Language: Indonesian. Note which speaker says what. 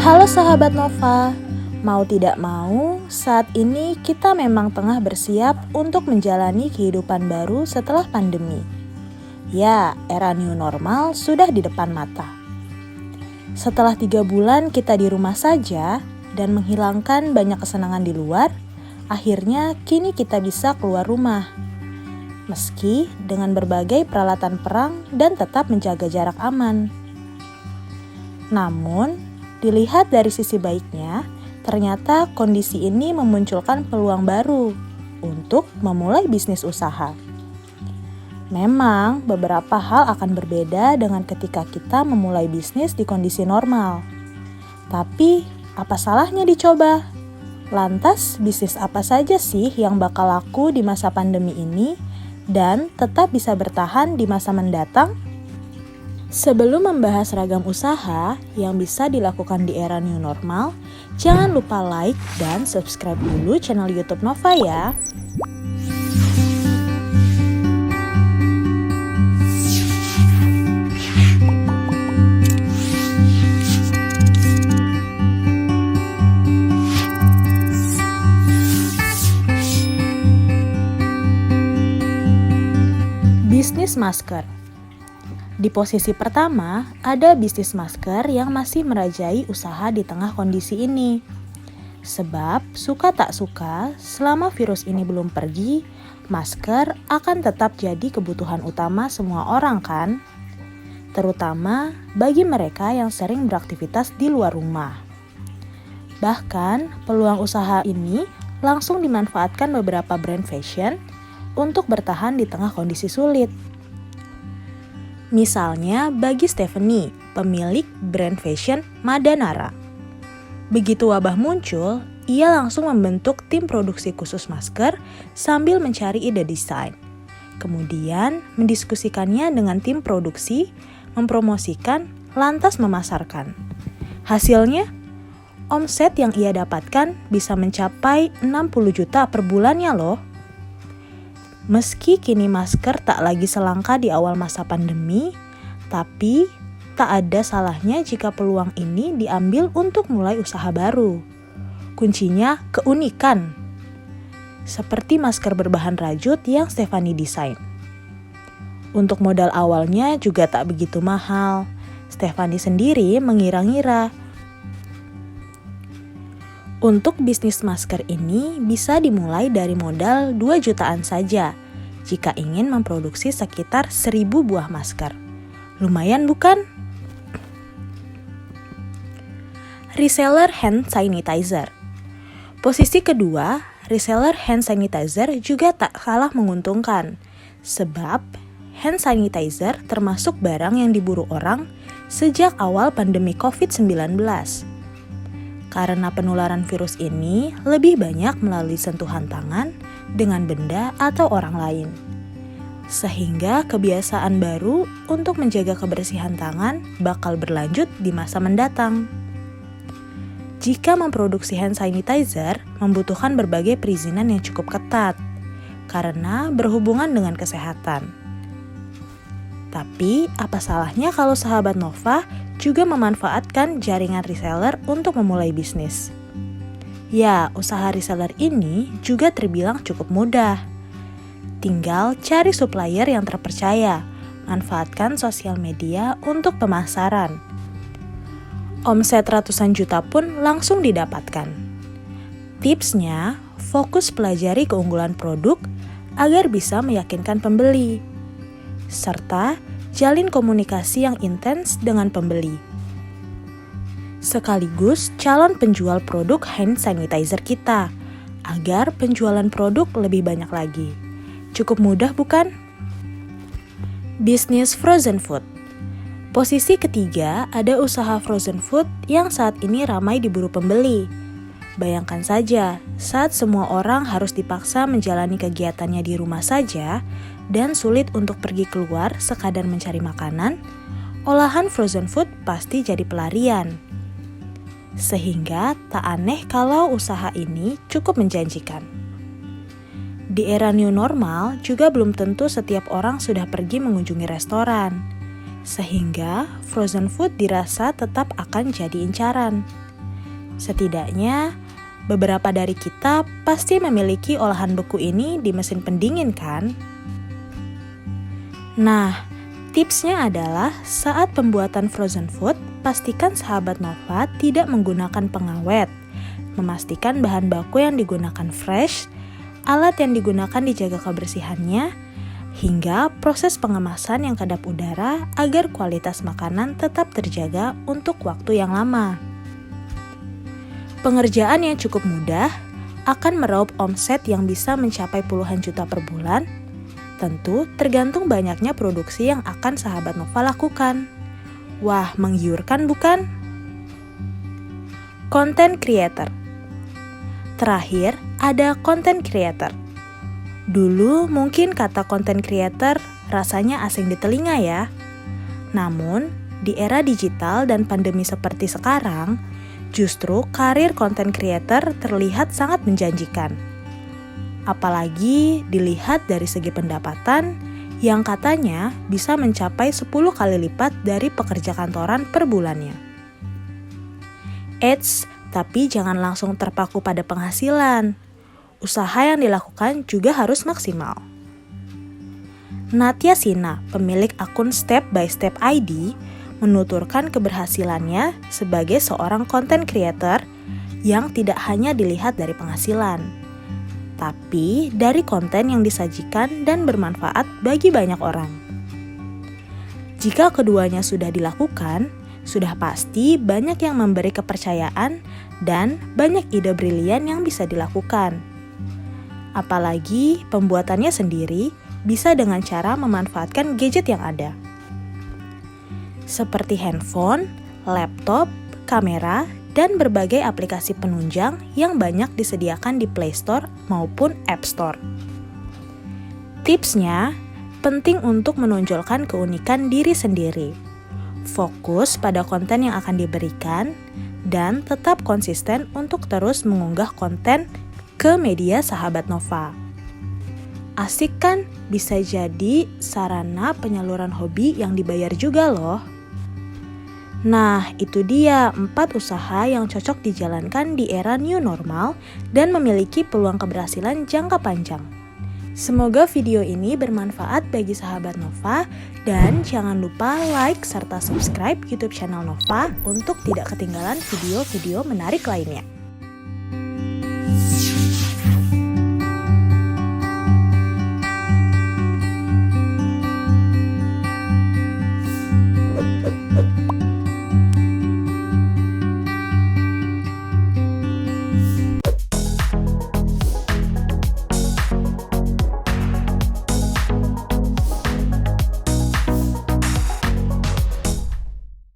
Speaker 1: Halo sahabat Nova, mau tidak mau, saat ini kita memang tengah bersiap untuk menjalani kehidupan baru setelah pandemi. Ya, era new normal sudah di depan mata. Setelah 3 bulan kita di rumah saja dan menghilangkan banyak kesenangan di luar, akhirnya kini kita bisa keluar rumah. Meski dengan berbagai peralatan perang dan tetap menjaga jarak aman. Namun, dilihat dari sisi baiknya, ternyata kondisi ini memunculkan peluang baru untuk memulai bisnis usaha. Memang beberapa hal akan berbeda dengan ketika kita memulai bisnis di kondisi normal. Tapi, apa salahnya dicoba? Lantas, bisnis apa saja sih yang bakal laku di masa pandemi ini dan tetap bisa bertahan di masa mendatang? Sebelum membahas ragam usaha yang bisa dilakukan di era new normal, jangan lupa like dan subscribe dulu channel YouTube Nova ya. Bisnis masker. Di posisi pertama, ada bisnis masker yang masih merajai usaha di tengah kondisi ini. Sebab, suka tak suka, selama virus ini belum pergi, masker akan tetap jadi kebutuhan utama semua orang kan? Terutama bagi mereka yang sering beraktivitas di luar rumah. Bahkan, peluang usaha ini langsung dimanfaatkan beberapa brand fashion untuk bertahan di tengah kondisi sulit. Misalnya bagi Stephanie, pemilik brand fashion Madanara. Begitu wabah muncul, ia langsung membentuk tim produksi khusus masker sambil mencari ide desain. Kemudian mendiskusikannya dengan tim produksi, mempromosikan, lantas memasarkan. Hasilnya, omset yang ia dapatkan bisa mencapai 60 juta per bulannya loh. Meski kini masker tak lagi selangka di awal masa pandemi, tapi tak ada salahnya jika peluang ini diambil untuk mulai usaha baru. Kuncinya keunikan. Seperti masker berbahan rajut yang Stephanie desain. Untuk modal awalnya juga tak begitu mahal. Stephanie sendiri mengira-ngira. Untuk bisnis masker ini bisa dimulai dari modal 2 jutaan saja jika ingin memproduksi sekitar 1.000 buah masker. Lumayan bukan? Reseller hand sanitizer. Posisi kedua, reseller hand sanitizer juga tak kalah menguntungkan. Sebab hand sanitizer termasuk barang yang diburu orang sejak awal pandemi COVID-19. Karena penularan virus ini lebih banyak melalui sentuhan tangan dengan benda atau orang lain. Sehingga kebiasaan baru untuk menjaga kebersihan tangan bakal berlanjut di masa mendatang. Jika memproduksi hand sanitizer membutuhkan berbagai perizinan yang cukup ketat karena berhubungan dengan kesehatan. Tapi apa salahnya kalau sahabat Nova juga memanfaatkan jaringan reseller untuk memulai bisnis? Ya, usaha reseller ini juga terbilang cukup mudah. Tinggal cari supplier yang terpercaya, manfaatkan sosial media untuk pemasaran. Omset ratusan juta pun langsung didapatkan. Tipsnya, fokus pelajari keunggulan produk agar bisa meyakinkan pembeli. Serta jalin komunikasi yang intens dengan pembeli. Sekaligus calon penjual produk hand sanitizer kita, agar penjualan produk lebih banyak lagi. Cukup mudah bukan? Bisnis frozen food. Posisi ketiga ada usaha frozen food yang saat ini ramai diburu pembeli. Bayangkan saja, saat semua orang harus dipaksa menjalani kegiatannya di rumah saja dan sulit untuk pergi keluar sekadar mencari makanan, olahan frozen food pasti jadi pelarian. Sehingga tak aneh kalau usaha ini cukup menjanjikan. Di era new normal juga belum tentu setiap orang sudah pergi mengunjungi restoran. sehingga frozen food dirasa tetap akan jadi incaran. Setidaknya, beberapa dari kita pasti memiliki olahan beku ini di mesin pendingin kan? Nah, tipsnya adalah saat pembuatan frozen food, pastikan sahabat Nova tidak menggunakan pengawet, memastikan bahan baku yang digunakan fresh, alat yang digunakan dijaga kebersihannya, hingga proses pengemasan yang kedap udara agar kualitas makanan tetap terjaga untuk waktu yang lama. Pengerjaan yang cukup mudah akan meraup omset yang bisa mencapai puluhan juta per bulan. Tentu tergantung banyaknya produksi yang akan sahabat Nova lakukan. Wah, menggiurkan bukan? Content creator. Terakhir, ada content creator. Dulu mungkin kata content creator rasanya asing di telinga ya. Namun, di era digital dan pandemi seperti sekarang, justru karir content creator terlihat sangat menjanjikan. Apalagi dilihat dari segi pendapatan yang katanya bisa mencapai 10 kali lipat dari pekerja kantoran per bulannya. Eits, tapi jangan langsung terpaku pada penghasilan. Usaha yang dilakukan juga harus maksimal. Natya Sina, pemilik akun Step by Step ID, menuturkan keberhasilannya sebagai seorang content creator yang tidak hanya dilihat dari penghasilan, tapi dari konten yang disajikan dan bermanfaat bagi banyak orang. Jika keduanya sudah dilakukan, sudah pasti banyak yang memberi kepercayaan dan banyak ide brilian yang bisa dilakukan. Apalagi pembuatannya sendiri bisa dengan cara memanfaatkan gadget yang ada. Seperti handphone, laptop, kamera, dan berbagai aplikasi penunjang yang banyak disediakan di Play Store maupun App Store. Tipsnya, penting untuk menonjolkan keunikan diri sendiri. Fokus pada konten yang akan diberikan, dan tetap konsisten untuk terus mengunggah konten ke media sahabat Nova. Asik kan? Bisa jadi sarana penyaluran hobi yang dibayar juga loh. Nah, itu dia 4 usaha yang cocok dijalankan di era new normal dan memiliki peluang keberhasilan jangka panjang. Semoga video ini bermanfaat bagi sahabat Nova dan jangan lupa like serta subscribe YouTube channel Nova untuk tidak ketinggalan video-video menarik lainnya.